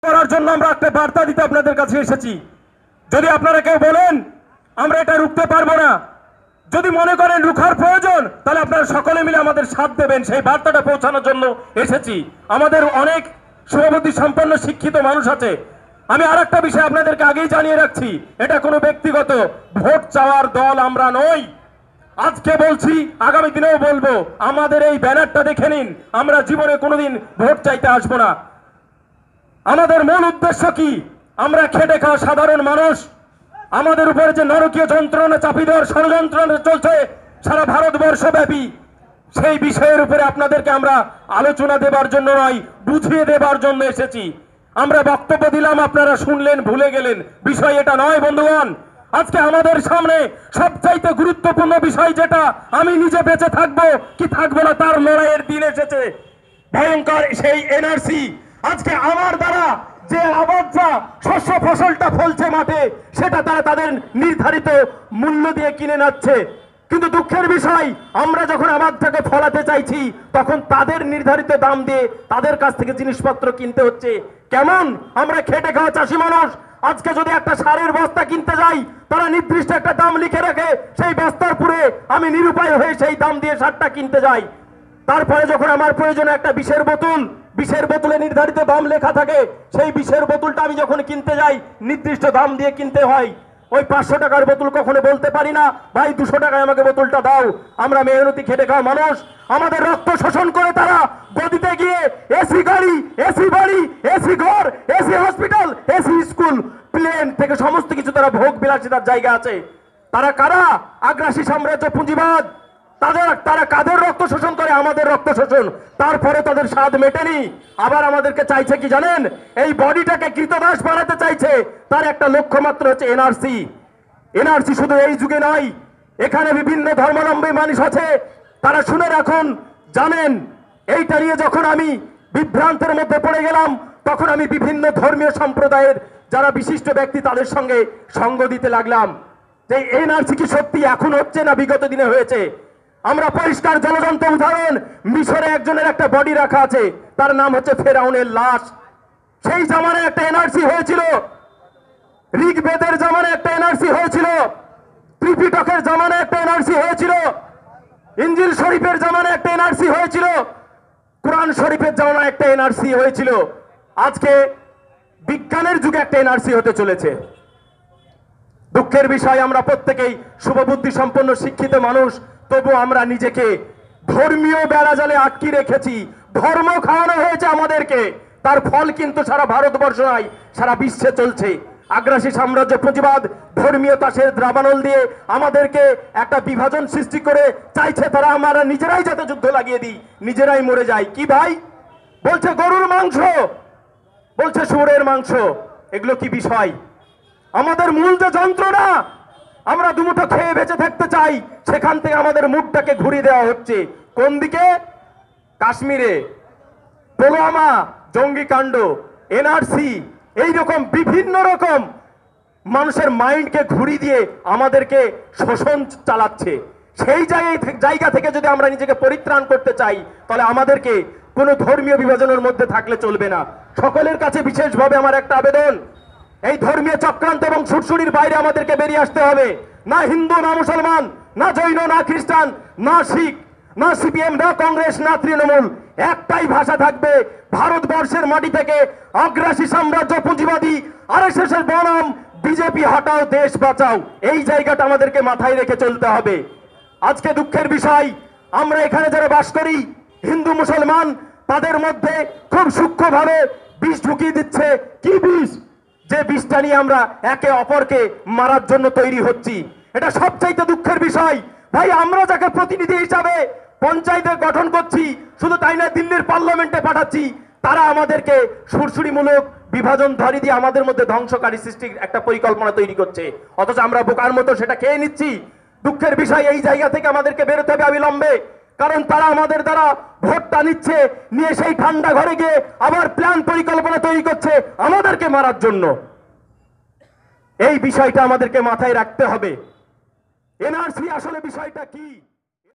করার জন্য আমরা একটা বার্তা দিতে আপনাদের কাছে এসেছি। যদি আপনারা কেউ বলেন আমরা এটা রুখতে পারবো না, যদি মনে করেন রুখার প্রয়োজন, তাহলে আপনারা সকলে মিলে আমাদের সাথ দেবেন, সেই বার্তাটা পৌঁছানোর জন্য এসেছি। আমাদের অনেক শুভবুদ্ধি সম্পন্ন শিক্ষিত মানুষ আছে। আমি আর একটা বিষয় আপনাদেরকে আগেই জানিয়ে রাখছি, এটা কোনো ব্যক্তিগত ভোট চাওয়ার দল আমরা নই। আজকে বলছি, আগামী দিনেও বলবো, আমাদের এই ব্যানারটা দেখে নিন, আমরা জীবনে কোনোদিন ভোট চাইতে আসবো না। আমাদের মূল উদ্দেশ্য কি? আমরা খেটে খাওয়া সাধারণ মানুষ, আমাদের উপরে যে নরকীয় যন্ত্রণা চাপিয়ে দেওয়ার ষড়যন্ত্র চলছে সারা ভারতবর্ষ ব্যাপী, সেই বিষয়ের উপরে আপনাদেরকে আমরা আলোচনা দেবার জন্য নয়, বুঝিয়ে দেবার জন্য এসেছি। আমরা বক্তব্য দিলাম, আপনারা শুনলেন, ভুলে গেলেন, বিষয় এটা নয় বন্ধুগণ। আজকে আমাদের সামনে সবচাইতে গুরুত্বপূর্ণ বিষয় যেটা, আমি নিজে বেঁচে থাকবো কি থাকবো না তার লড়াইয়ের দিন এসেছে। ভয়ঙ্কর সেই এনআরসি। আজকে আমার দ্বারা যে আবাদটা শস্য ফসলটা ফলছে মাঠে, সেটা তারা তাদের নির্ধারিত মূল্য দিয়ে কিনে নিচ্ছে। কিন্তু দুঃখের বিষয়, আমরা যখন আবাদটাকে ফলাতে চাইছি তখন তাদের নির্ধারিত দাম দিয়ে তাদের কাছ থেকে জিনিসপত্র কিনতে হচ্ছে। কেমন? আমরা খেটে খাওয়া চাষি মানুষ, আজকে যদি একটা সারের বস্তা কিনতে যাই, তারা নির্দিষ্ট একটা দাম লিখে রাখে, সেই বস্তার পুরে আমি নিরুপায় হয়ে সেই দাম দিয়ে সারটা কিনতে যাই। তারপরে যখন আমার প্রয়োজনে একটা বিষের বোতলে নির্ধারিত দাম লেখা থাকে, সেই বিষের বোতলটা আমি যখন কিনতে যাই নির্দিষ্ট দাম দিয়ে কিনতে হয়। ওই 500 টাকার বোতল কখনো বলতে পারি না, ভাই 200 টাকায় আমাকে বোতলটা দাও। আমরা মেহনতি খেটে খাওয়া মানুষ, আমাদের রক্ত শোষণ করে তারা গদিতে গিয়ে এসি গাড়ি, এসি বাড়ি, এসি ঘর, AC hospital, AC school, plane থেকে সমস্ত কিছু তারা ভোগ বিলাসিতার জায়গা আছে। তারা কারা? আগ্রাসী সাম্রাজ্য পুঁজিবাদ। তারা কাদের রক্ত শোষণ করে? আমাদের রক্ত শোষণ। তারপরে তাদের স্বাদ মেটেনি, আবার আমাদেরকে চাইছে কি জানেন? এই বডিটাকে কৃতদাস বানাতে চাইছে। তার একটা লক্ষ্য মাত্র হচ্ছে এনআরসি। এনআরসি শুধু এই যুগে নয়, এখানে বিভিন্ন ধর্মাবলম্বী মানুষ আছে, তারা শুনে রাখুন, জানেন। এইটা নিয়ে যখন আমি বিভ্রান্তের মধ্যে পড়ে গেলাম, তখন আমি বিভিন্ন ধর্মীয় সম্প্রদায়ের যারা বিশিষ্ট ব্যক্তি তাদের সঙ্গে সঙ্গ দিতে লাগলাম যে এনআরসি কি সত্যি এখন হচ্ছে না বিগত দিনে হয়েছে। আমরা পরিষ্কার জলজন্ত উদাহরণ, মিশরে একজনের একটা বডি রাখা আছে, তার নাম হচ্ছে ফেরাউনের লাশ। সেই জামানায় একটা এনআরসি হয়েছিল, ঋগ্বেদের জামানায় একটা এনআরসি হয়েছিল, ত্রিপিটকের জামানায় একটা এনআরসি হয়েছিল, ইনজিল শরীফের জামানায় একটা এনআরসি হয়েছিল, কোরআন শরীফের জামানায় একটা এনআরসি হয়েছিল। আজকে বিজ্ঞানের যুগে একটা এনআরসি হতে চলেছে। দুঃখের বিষয়, আমরা প্রত্যেকেই শুভবুদ্ধি সম্পন্ন শিক্ষিত মানুষ, তবু আমরা নিজেকে ধর্মীয় বেড়াজালে আটকে রেখেছি। ধর্ম খাওয়ানো হয়েছে আমাদেরকে, তার ফল কিন্তু সারা ভারতবর্ষ নয়, সারা বিশ্বে চলছে। আগ্রাসী সাম্রাজ্য পুঁজিবাদ ধর্মীয় তাসের দ্রাবানল দিয়ে আমাদেরকে একটা বিভাজন সৃষ্টি করে চাইছে তারা আমরা নিজেরাই যাতে যুদ্ধ লাগিয়ে দিই, নিজেরাই মরে যাই। কি ভাই বলছে? গরুর মাংস, বলছে শুয়োরের মাংস। এগুলো কি বিষয়? আমাদের মূল যে যন্ত্রণা, আমরা দুমুঠো খেয়ে বেঁচে থাকতে চাই, সেখান থেকে আমাদের মুখটাকে ঘুরিয়ে দেওয়া হচ্ছে। কোন দিকে? কাশ্মীরে পুলওয়ামা জঙ্গি কাণ্ড, এনআরসি, এইরকম বিভিন্ন রকম মানুষের মাইন্ডকে ঘুরিয়ে দিয়ে আমাদেরকে শোষণ চালাচ্ছে। সেই জায়গা থেকে যদি আমরা নিজেকে পরিত্রাণ করতে চাই, তাহলে আমাদেরকে কোনো ধর্মীয় বিভাজনের মধ্যে থাকলে চলবে না। সকলের কাছে বিশেষভাবে আমার একটা আবেদন, এই ধর্মীয় চক্রান্ত এবং সুরসুরির বাইরে আমাদেরকে বেরিয়ে আসতে হবে। না হিন্দু, না মুসলমান, না জৈন, না খ্রিস্টান, না শিখ, না সিপিএম, না কংগ্রেস, না তৃণমূল, একটাই ভাষা থাকবে, ভারতবর্ষের মাটি থেকে আগ্রাসী সাম্রাজ্য পুঁজিবাদী আরএসএস এর বনাম বিজেপি হটাও, দেশ বাঁচাও। এই জায়গাটা আমাদেরকে মাথায় রেখে চলতে হবে। আজকে দুঃখের বিষয়, আমরা এখানে যারা বাস করি হিন্দু মুসলমান, তাদের মধ্যে খুব সূক্ষ্মভাবে বিষ ঢুকিয়ে দিচ্ছে। কি বিষ? যে বিষটা নিয়ে আমরা একে অপরকে মারার জন্য তৈরি হচ্ছি। এটা সবচাইতে দুঃখের বিষয়। ভাই, আমরা যাকে প্রতিনিধি হিসাবে পঞ্চায়েতে গঠন করছি, শুধু তাই না দিল্লির পার্লামেন্টে পাঠাচ্ছি, তারা আমাদেরকে সুরসুরিমূলক বিভাজন ধরিয়ে দিয়ে আমাদের মধ্যে ধ্বংসকারী সৃষ্টির একটা পরিকল্পনা তৈরি করছে, অথচ আমরা বোকার মতো সেটা খেয়ে নিচ্ছি। দুঃখের বিষয়, এই জায়গা থেকে আমাদেরকে বেরোতে হবে অবিলম্বে, কারণ তারা আমাদের দ্বারা ভোটটা নিচ্ছে, নিয়ে সেই ঠান্ডা ঘরে গিয়ে আবার প্ল্যান পরিকল্পনা তৈরি করছে আমাদেরকে মারার জন্য। এই বিষয়টা আমাদেরকে মাথায় রাখতে হবে। এনআরসি আসলে বিষয়টা কি?